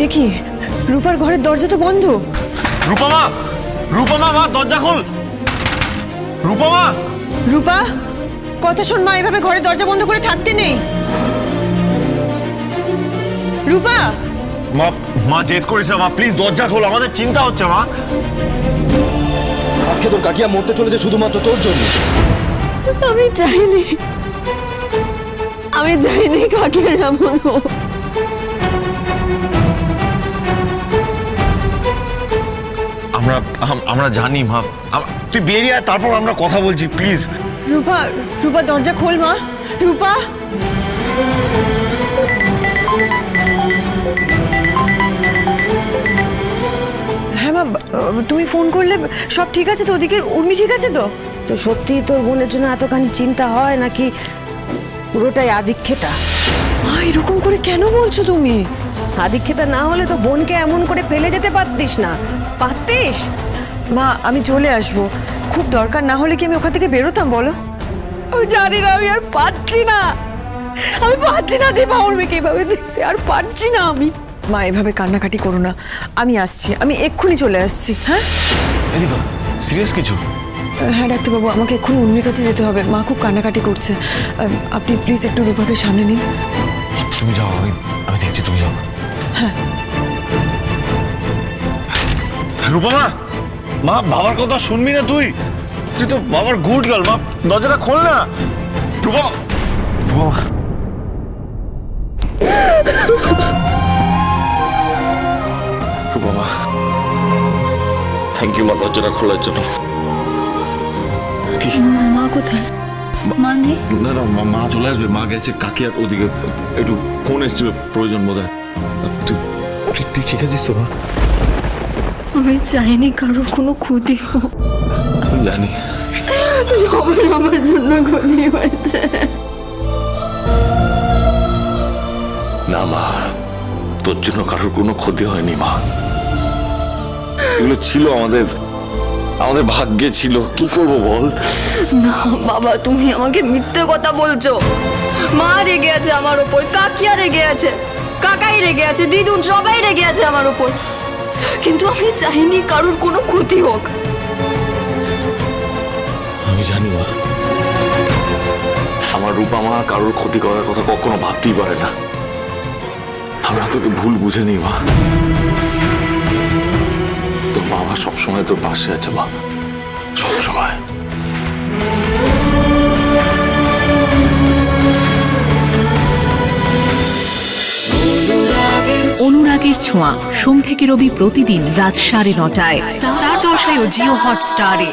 এ কি রূপার ঘরের দরজা তো বন্ধ। রূপমা, রূপমা, মা দরজা খোল। রূপমা, রূপা কথা শোন, মা এভাবে ঘরের দরজা বন্ধ করে থাকতে নেই। রূপা, মা মা জেদ করিস না মা, প্লিজ দরজা খোল, আমাদের চিন্তা হচ্ছে মা। আজকে তোর কাকিয়া মরতে চলেছে শুধুমাত্র তোর জন্য। আমি চাইনি, আমি চাইনি কাকিয়া এমন হোক। আমরা জানি মা, তুই বেরিয়ে আয়, তারপর আমরা কথা বলছি প্লিজ। রূপা, রূপা দরজা খোল মা। রূপা, হ্যাঁ মা, তুমি ফোন করলে সব ঠিক আছে তো? ওদিকে উর্মি ঠিক আছে তো? তো সত্যি তোর বোনের জন্য এতখানি চিন্তা হয় নাকি পুরোটাই আদিক্ষেতা? মা এরকম করে কেন বলছো তুমি? আদিক্ষেতা না হলে তো বোনকে এমন করে ফেলে যেতে পারতিস না। পারতিস? মা আমি চলে আসবো, খুব দরকার না হলে কি আমি ওখান থেকে বেরোতাম বলো? আমি জানি না, আমি আর পারছি না, আমি পারছি না দীপা উর্মিকে এইভাবে দেখতে, আর পারছি না আমি। মা এভাবে কান্নাকাটি করো না, আমি আসছি, আমি এক্ষুনি চলে আসছি। হ্যাঁ দীপা, সিরিয়াস কিছু? হ্যাঁ ডাক্তারবাবু, আমাকে এক্ষুনি উর্মির কাছে যেতে হবে, মা খুব কান্নাকাটি করছে। আপনি প্লিজ একটু রূপাকে সামনে নিন। তুমি যাও, আমি দেখছি, তুমি যাও। হ্যাঁ রূপমা, মা বাবার কথা শুনবি না তুই? তুই তো বাবার গুড গার্ল, মা দরজাটা খোল না। রূপমা, রূপমা, রূপমা, থ্যাংক ইউ মা দরজাটা খোলার জন্য। কি মা কোথায়? মা নেই? না না, মা চলে আসবে, মা গেছে কাকিয়ার ওদিকে, একটু ফোন এসেছিল, প্রয়োজন বোধ হয়। তুই ঠিক আছিস তো? আমি চাইনি কারোর কোনো ক্ষতি হোক, জানি সবার আমার জন্য ক্ষতি হয়েছে। না মা, তোর জন্য কারোর কোনো ক্ষতি হয়নি মা, এগুলো ছিল আমাদের ভাগ্যে ছিল, কি করবো বল? না বাবা, তুমি আমাকে মিথ্যে কথা বলছো। মা রেগে আছে আমার ওপর, কাকিয়া রেগে আছে, কাকাই রেগে আছে, দিদুন সবাই রেগে আছে আমার ওপর, কিন্তু আমি চাইনি কারোর কোনো ক্ষতি হোক। আমি জানি মা, আমার রূপা মা কারোর ক্ষতি করার কথা কখনো ভাবতেই পারে না। আমরা তোকে ভুল বুঝে নি মা, তোর বাবা সবসময় তোর পাশে আছে মা, সবসময়। অনুরাগের ছোঁয়া সোম থেকে রবি প্রতিদিন রাত 9:30টায় স্টার জলসায় ও জিও হটস্টারে।